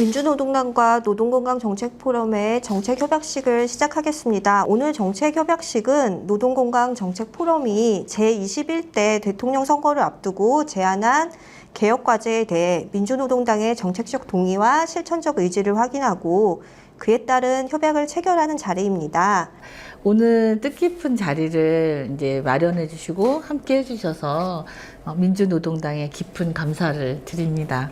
민주노동당과 노동건강정책포럼의 정책협약식을 시작하겠습니다. 오늘 정책협약식은 노동건강정책포럼이 제21대 대통령 선거를 앞두고 제안한 개혁과제에 대해 민주노동당의 정책적 동의와 실천적 의지를 확인하고 그에 따른 협약을 체결하는 자리입니다. 오늘 뜻깊은 자리를 이제 마련해 주시고 함께 해주셔서 민주노동당에 깊은 감사를 드립니다.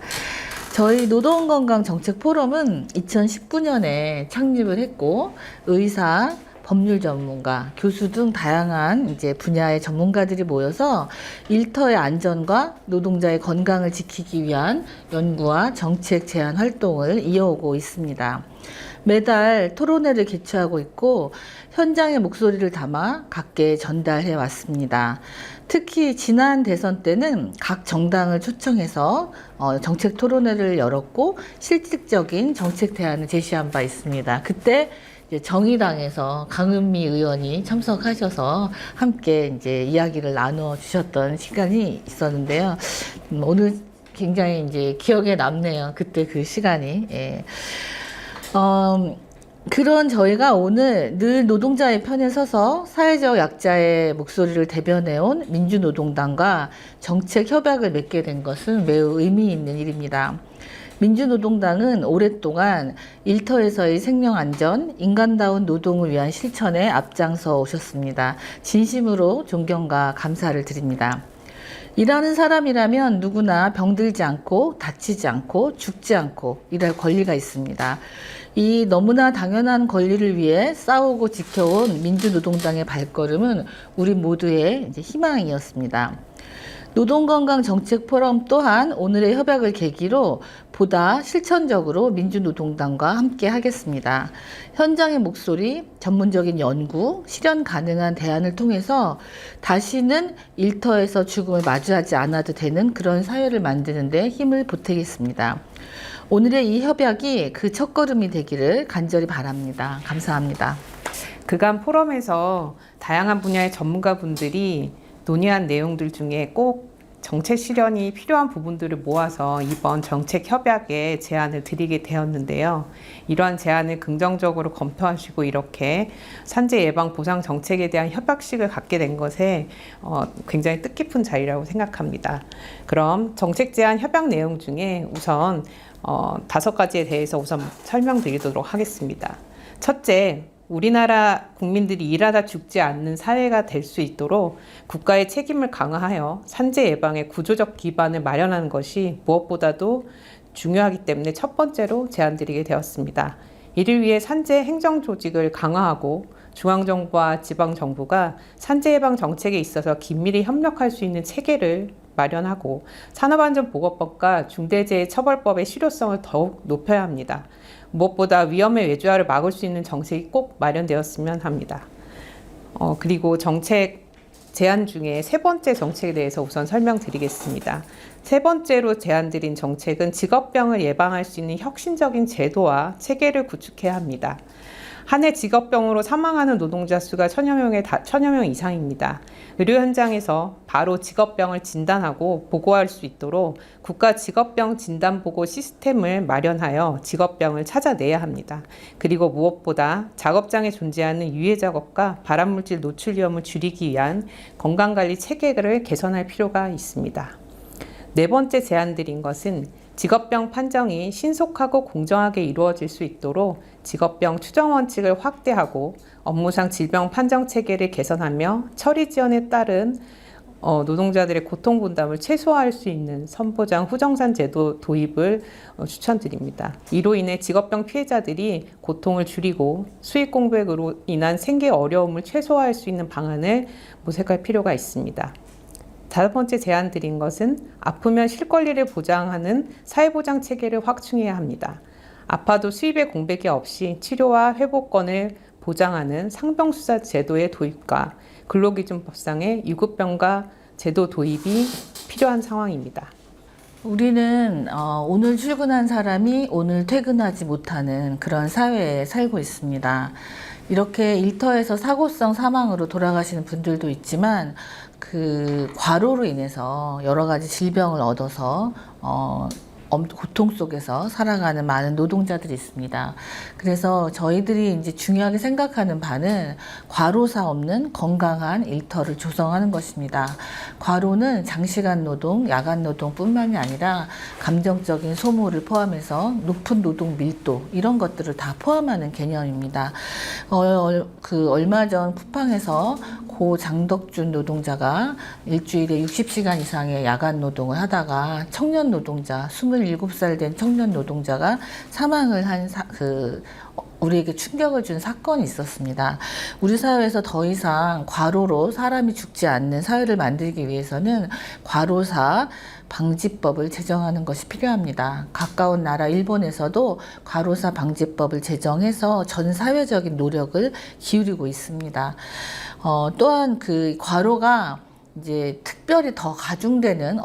저희 노동건강정책포럼은 2019년에 창립을 했고 의사, 법률 전문가, 교수 등 다양한 이제 분야의 전문가들이 모여서 일터의 안전과 노동자의 건강을 지키기 위한 연구와 정책 제안 활동을 이어오고 있습니다. 매달 토론회를 개최하고 있고 현장의 목소리를 담아 각계에 전달해 왔습니다. 특히 지난 대선 때는 각 정당을 초청해서 정책 토론회를 열었고 실질적인 정책 대안을 제시한 바 있습니다. 그때 이제 정의당에서 강은미 의원이 참석하셔서 함께 이제 이야기를 나눠 주셨던 시간이 있었는데요. 오늘 굉장히 이제 기억에 남네요. 그때 그 시간이. 예. 그런 저희가 오늘 늘 노동자의 편에 서서 사회적 약자의 목소리를 대변해온 민주노동당과 정책 협약을 맺게 된 것은 매우 의미 있는 일입니다. 민주노동당은 오랫동안 일터에서의 생명안전, 인간다운 노동을 위한 실천에 앞장서 오셨습니다. 진심으로 존경과 감사를 드립니다. 일하는 사람이라면 누구나 병들지 않고 다치지 않고 죽지 않고 일할 권리가 있습니다. 이 너무나 당연한 권리를 위해 싸우고 지켜온 민주노동당의 발걸음은 우리 모두의 이제 희망이었습니다. 노동건강정책포럼 또한 오늘의 협약을 계기로 보다 실천적으로 민주노동당과 함께 하겠습니다. 현장의 목소리, 전문적인 연구, 실현 가능한 대안을 통해서 다시는 일터에서 죽음을 마주하지 않아도 되는 그런 사회를 만드는 데 힘을 보태겠습니다. 오늘의 이 협약이 그 첫걸음이 되기를 간절히 바랍니다. 감사합니다. 그간 포럼에서 다양한 분야의 전문가분들이 논의한 내용들 중에 꼭 정책 실현이 필요한 부분들을 모아서 이번 정책 협약에 제안을 드리게 되었는데요. 이러한 제안을 긍정적으로 검토하시고 이렇게 산재 예방 보상 정책에 대한 협약식을 갖게 된 것에 굉장히 뜻깊은 자리라고 생각합니다. 그럼 정책 제안 협약 내용 중에 우선 5가지에 대해서 우선 설명드리도록 하겠습니다. 첫째, 우리나라 국민들이 일하다 죽지 않는 사회가 될 수 있도록 국가의 책임을 강화하여 산재 예방의 구조적 기반을 마련하는 것이 무엇보다도 중요하기 때문에 첫 번째로 제안드리게 되었습니다. 이를 위해 산재 행정 조직을 강화하고 중앙정부와 지방정부가 산재 예방 정책에 있어서 긴밀히 협력할 수 있는 체계를 마련하고 산업안전보건법과 중대재해처벌법의 실효성을 더욱 높여야 합니다. 무엇보다 위험의 외주화를 막을 수 있는 정책이 꼭 마련되었으면 합니다. 그리고 정책 제안 중에 세 번째 정책에 대해서 우선 설명드리겠습니다. 세 번째로 제안드린 정책은 직업병을 예방할 수 있는 혁신적인 제도와 체계를 구축해야 합니다. 한 해 직업병으로 사망하는 노동자 수가 1000여 명 이상입니다. 의료 현장에서 바로 직업병을 진단하고 보고할 수 있도록 국가 직업병 진단보고 시스템을 마련하여 직업병을 찾아내야 합니다. 그리고 무엇보다 작업장에 존재하는 유해 작업과 발암물질 노출 위험을 줄이기 위한 건강관리 체계를 개선할 필요가 있습니다. 네 번째 제안드린 것은 직업병 판정이 신속하고 공정하게 이루어질 수 있도록 직업병 추정 원칙을 확대하고 업무상 질병 판정 체계를 개선하며 처리 지연에 따른 노동자들의 고통 분담을 최소화할 수 있는 선보장 후정산 제도 도입을 추천드립니다. 이로 인해 직업병 피해자들이 고통을 줄이고 수익 공백으로 인한 생계 어려움을 최소화할 수 있는 방안을 모색할 필요가 있습니다. 다섯 번째 제안드린 것은 아프면 실권리를 보장하는 사회보장 체계를 확충해야 합니다. 아파도 수입의 공백이 없이 치료와 회복권을 보장하는 상병수사 제도의 도입과 근로기준법상의 유급병가 제도 도입이 필요한 상황입니다. 우리는 오늘 출근한 사람이 오늘 퇴근하지 못하는 그런 사회에 살고 있습니다. 이렇게 일터에서 사고성 사망으로 돌아가시는 분들도 있지만 그 과로로 인해서 여러 가지 질병을 얻어서 고통 속에서 살아가는 많은 노동자들이 있습니다. 그래서 저희들이 이제 중요하게 생각하는 바는 과로사 없는 건강한 일터를 조성하는 것입니다. 과로는 장시간 노동, 야간 노동뿐만이 아니라 감정적인 소모를 포함해서 높은 노동 밀도 이런 것들을 다 포함하는 개념입니다. 얼마 전 쿠팡에서 고 장덕준 노동자가 일주일에 60시간 이상의 야간 노동을 하다가 청년 노동자, 27살 된 청년 노동자가 사망을 한 우리에게 충격을 준 사건이 있었습니다. 우리 사회에서 더 이상 과로로 사람이 죽지 않는 사회를 만들기 위해서는 과로사 방지법을 제정하는 것이 필요합니다. 가까운 나라 일본에서도 과로사 방지법을 제정해서 전 사회적인 노력을 기울이고 있습니다. 또한 그 과로가 이제 특별히 더 가중되는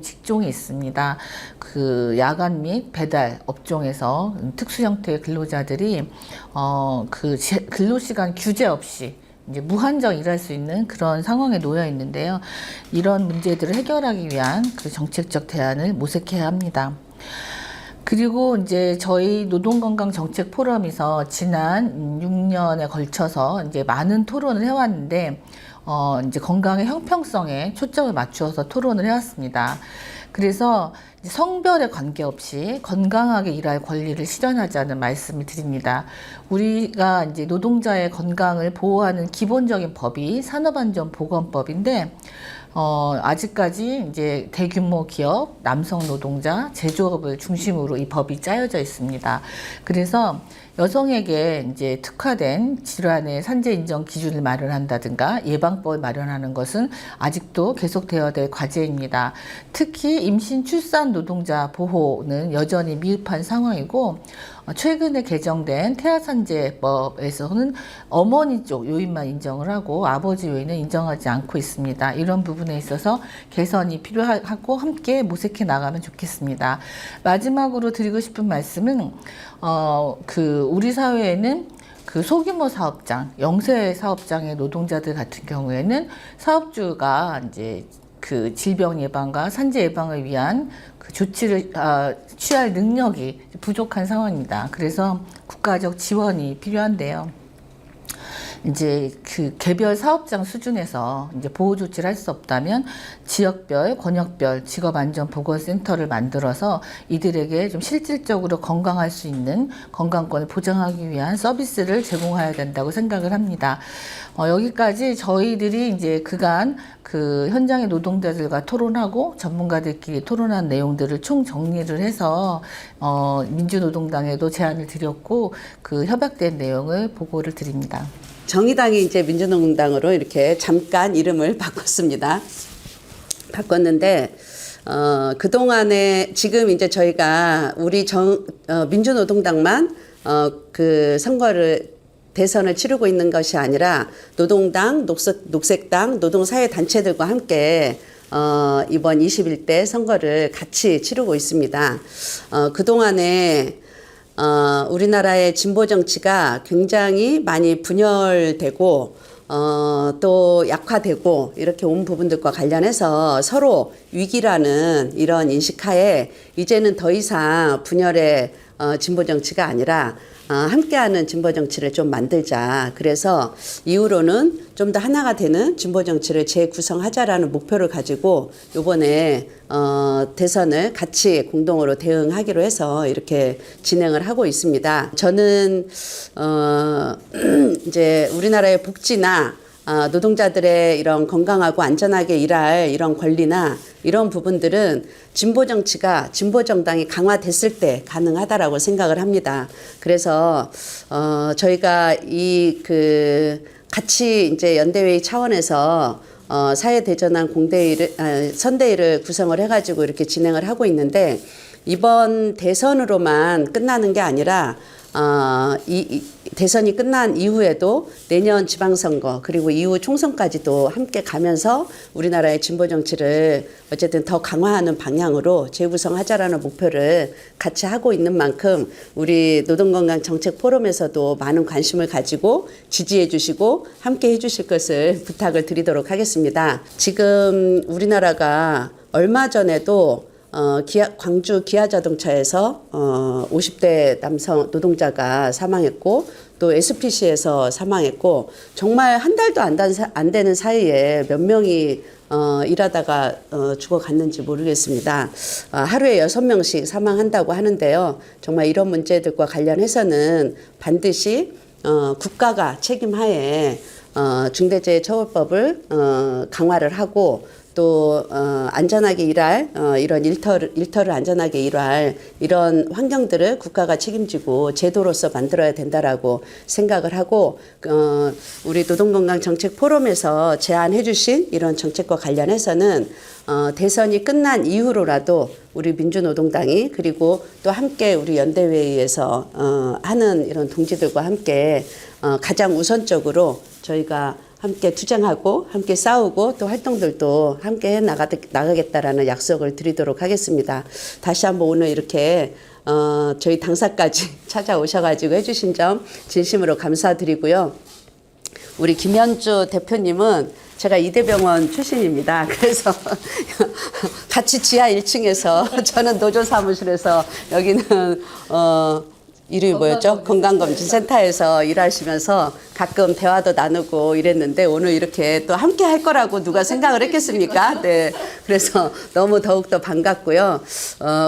직종이 있습니다. 그 야간 및 배달 업종에서 특수 형태의 근로자들이 근로시간 규제 없이 이제 무한정 일할 수 있는 그런 상황에 놓여 있는데요. 이런 문제들을 해결하기 위한 그 정책적 대안을 모색해야 합니다. 그리고 이제 저희 노동건강정책 포럼에서 지난 6년에 걸쳐서 이제 많은 토론을 해왔는데, 이제 건강의 형평성에 초점을 맞추어서 토론을 해왔습니다. 그래서 성별에 관계없이 건강하게 일할 권리를 실현하자는 말씀을 드립니다. 우리가 이제 노동자의 건강을 보호하는 기본적인 법이 산업안전보건법인데, 아직까지 이제 대규모 기업, 남성 노동자, 제조업을 중심으로 이 법이 짜여져 있습니다. 그래서 여성에게 이제 특화된 질환의 산재 인정 기준을 마련한다든가 예방법을 마련하는 것은 아직도 계속되어야 될 과제입니다. 특히 임신, 출산 노동자 보호는 여전히 미흡한 상황이고, 최근에 개정된 태아산재법에서는 어머니 쪽 요인만 인정을 하고 아버지 요인은 인정하지 않고 있습니다. 이런 부분에 있어서 개선이 필요하고 함께 모색해 나가면 좋겠습니다. 마지막으로 드리고 싶은 말씀은 우리 사회에는 그 소규모 사업장, 영세 사업장의 노동자들 같은 경우에는 사업주가 이제 그 질병 예방과 산재 예방을 위한 그 조치를 취할 능력이 부족한 상황입니다. 그래서 국가적 지원이 필요한데요. 이제 그 개별 사업장 수준에서 이제 보호 조치를 할 수 없다면 지역별, 권역별 직업안전보건센터를 만들어서 이들에게 좀 실질적으로 건강할 수 있는 건강권을 보장하기 위한 서비스를 제공해야 된다고 생각을 합니다. 여기까지 저희들이 이제 그간 그 현장의 노동자들과 토론하고 전문가들끼리 토론한 내용들을 총 정리를 해서 민주노동당에도 제안을 드렸고 그 협약된 내용을 보고를 드립니다. 정의당이 이제 민주노동당으로 이렇게 잠깐 이름을 바꿨는데, 그동안에 지금 이제 저희가 우리 민주노동당만 그 대선을 치르고 있는 것이 아니라 노동당, 녹색당, 노동사회단체들과 함께 이번 21대 선거를 같이 치르고 있습니다. 그동안에 우리나라의 진보 정치가 굉장히 많이 분열되고 또 약화되고 이렇게 온 부분들과 관련해서 서로 위기라는 이런 인식하에 이제는 더 이상 분열의 진보 정치가 아니라 함께하는 진보 정치를 좀 만들자. 그래서 이후로는 좀 더 하나가 되는 진보 정치를 재구성하자라는 목표를 가지고 이번에 대선을 같이 공동으로 대응하기로 해서 이렇게 진행을 하고 있습니다. 저는 이제 우리나라의 복지나 노동자들의 이런 건강하고 안전하게 일할 이런 권리나 이런 부분들은 진보 정치가 진보 정당이 강화됐을 때 가능하다라고 생각을 합니다. 그래서 저희가 같이 이제 연대회의 차원에서 사회대전환 선대위를 구성을 해가지고 이렇게 진행을 하고 있는데, 이번 대선으로만 끝나는 게 아니라 대선이 끝난 이후에도 내년 지방선거 그리고 이후 총선까지도 함께 가면서 우리나라의 진보 정치를 어쨌든 더 강화하는 방향으로 재구성하자라는 목표를 같이 하고 있는 만큼 우리 노동건강정책포럼에서도 많은 관심을 가지고 지지해 주시고 함께 해 주실 것을 부탁을 드리도록 하겠습니다. 지금 우리나라가 얼마 전에도 광주 기아자동차에서 50대 남성 노동자가 사망했고 또 SPC에서 사망했고 정말 한 달도 안 되는 사이에 몇 명이 일하다가 죽어갔는지 모르겠습니다. 하루에 6명씩 사망한다고 하는데요. 정말 이런 문제들과 관련해서는 반드시 국가가 책임하에 중대재해처벌법을 강화를 하고 또 안전하게 일할 이런 일터를 안전하게 일할 이런 환경들을 국가가 책임지고 제도로서 만들어야 된다라고 생각을 하고 우리 노동건강정책 포럼에서 제안해 주신 이런 정책과 관련해서는 대선이 끝난 이후로라도 우리 민주노동당이 그리고 또 함께 우리 연대회의에서 하는 이런 동지들과 함께 가장 우선적으로 저희가 함께 투쟁하고 함께 싸우고 또 활동들도 함께 해 나가겠다라는 약속을 드리도록 하겠습니다. 다시 한번 오늘 이렇게 저희 당사까지 찾아오셔가지고 해주신 점 진심으로 감사드리고요. 우리 김현주 대표님은 제가 이대병원 출신입니다. 그래서 같이 지하 1층에서 저는 노조 사무실에서 여기는 이름이 뭐였죠? 건강검진센터에서 일하시면서 가끔 대화도 나누고 이랬는데 오늘 이렇게 또 함께 할 거라고 누가 생각을 했겠습니까? 네. 그래서 너무 더욱더 반갑고요.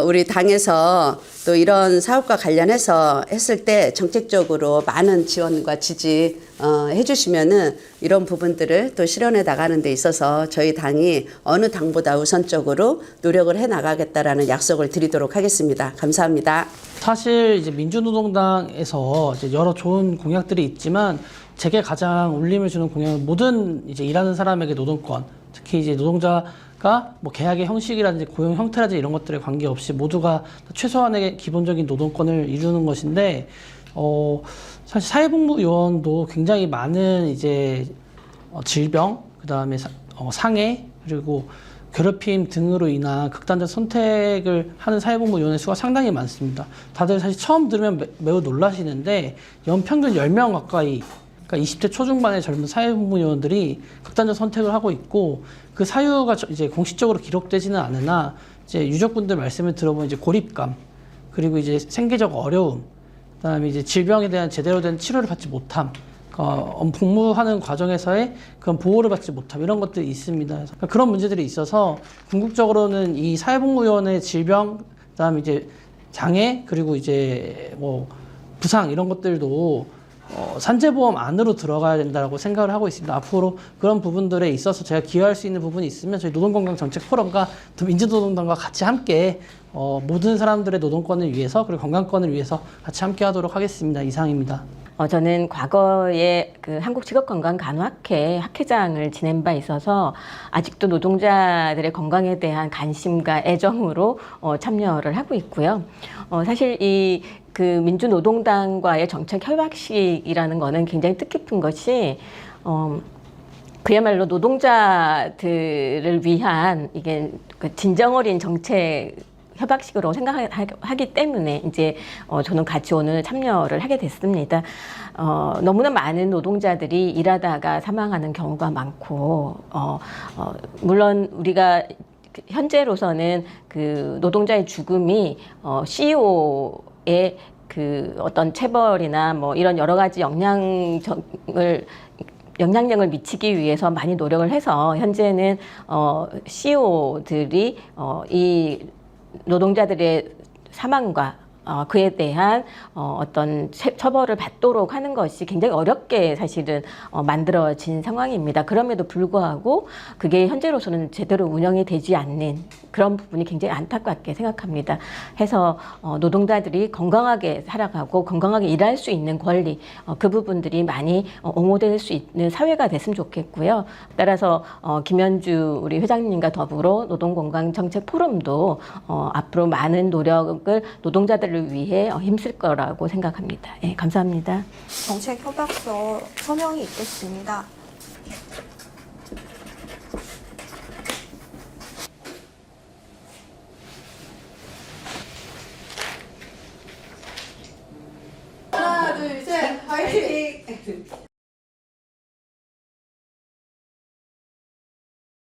우리 당에서 또 이런 사업과 관련해서 했을 때 정책적으로 많은 지원과 지지 해주시면은 이런 부분들을 또 실현해 나가는 데 있어서 저희 당이 어느 당보다 우선적으로 노력을 해 나가겠다라는 약속을 드리도록 하겠습니다. 감사합니다. 사실 이제 민주노동당에서 이제 여러 좋은 공약들이 있지만 제게 가장 울림을 주는 공약은 모든 이제 일하는 사람에게 노동권, 특히 이제 노동자가 뭐 계약의 형식이라든지 고용 형태라든지 이런 것들에 관계없이 모두가 최소한의 기본적인 노동권을 이루는 것인데 사실 사회복무요원도 굉장히 많은 이제 질병, 그다음에 상해 그리고 괴롭힘 등으로 인한 극단적 선택을 하는 사회복무요원의 수가 상당히 많습니다. 다들 사실 처음 들으면 매우 놀라시는데 연평균 10명 가까이, 그러니까 20대 초중반의 젊은 사회복무요원들이 극단적 선택을 하고 있고 그 사유가 이제 공식적으로 기록되지는 않으나 이제 유족분들 말씀을 들어보면 이제 고립감, 그리고 이제 생계적 어려움, 그다음에 이제 질병에 대한 제대로 된 치료를 받지 못함, 복무하는 과정에서의 그런 보호를 받지 못함 이런 것들이 있습니다. 그래서 그런 문제들이 있어서 궁극적으로는 이 사회복무요원의 질병, 그다음에 이제 장애 그리고 이제 뭐 부상 이런 것들도 산재보험 안으로 들어가야 된다고 생각을 하고 있습니다. 앞으로 그런 부분들에 있어서 제가 기여할 수 있는 부분이 있으면 저희 노동건강정책포럼과 또 민주노동당과 같이 함께 모든 사람들의 노동권을 위해서 그리고 건강권을 위해서 같이 함께 하도록 하겠습니다. 이상입니다. 저는 과거에 그 한국직업건강간호학회 학회장을 지낸 바 있어서 아직도 노동자들의 건강에 대한 관심과 애정으로 참여를 하고 있고요. 사실 그 민주노동당과의 정책 협약식이라는 거는 굉장히 뜻깊은 것이 그야말로 노동자들을 위한 이게 그 진정 어린 정책 협약식으로 생각하기 때문에 이제 저는 같이 오늘 참여를 하게 됐습니다. 너무나 많은 노동자들이 일하다가 사망하는 경우가 많고 물론 우리가 현재로서는 그 노동자의 죽음이 CEO의 그 어떤 체벌이나 뭐 이런 여러 가지 영향력을 미치기 위해서 많이 노력을 해서 현재는 CEO들이 이 노동자들의 사망과 그에 대한 어떤 처벌을 받도록 하는 것이 굉장히 어렵게 사실은 만들어진 상황입니다. 그럼에도 불구하고 그게 현재로서는 제대로 운영이 되지 않는 그런 부분이 굉장히 안타깝게 생각합니다. 해서 노동자들이 건강하게 살아가고 건강하게 일할 수 있는 권리, 그 부분들이 많이 옹호될 수 있는 사회가 됐으면 좋겠고요. 따라서 김현주 우리 회장님과 더불어 노동건강정책포럼도 앞으로 많은 노력을 노동자들을 위해 힘쓸 거라고 생각합니다. 예, 감사합니다. 정책 협약서 서명이 있겠습니다.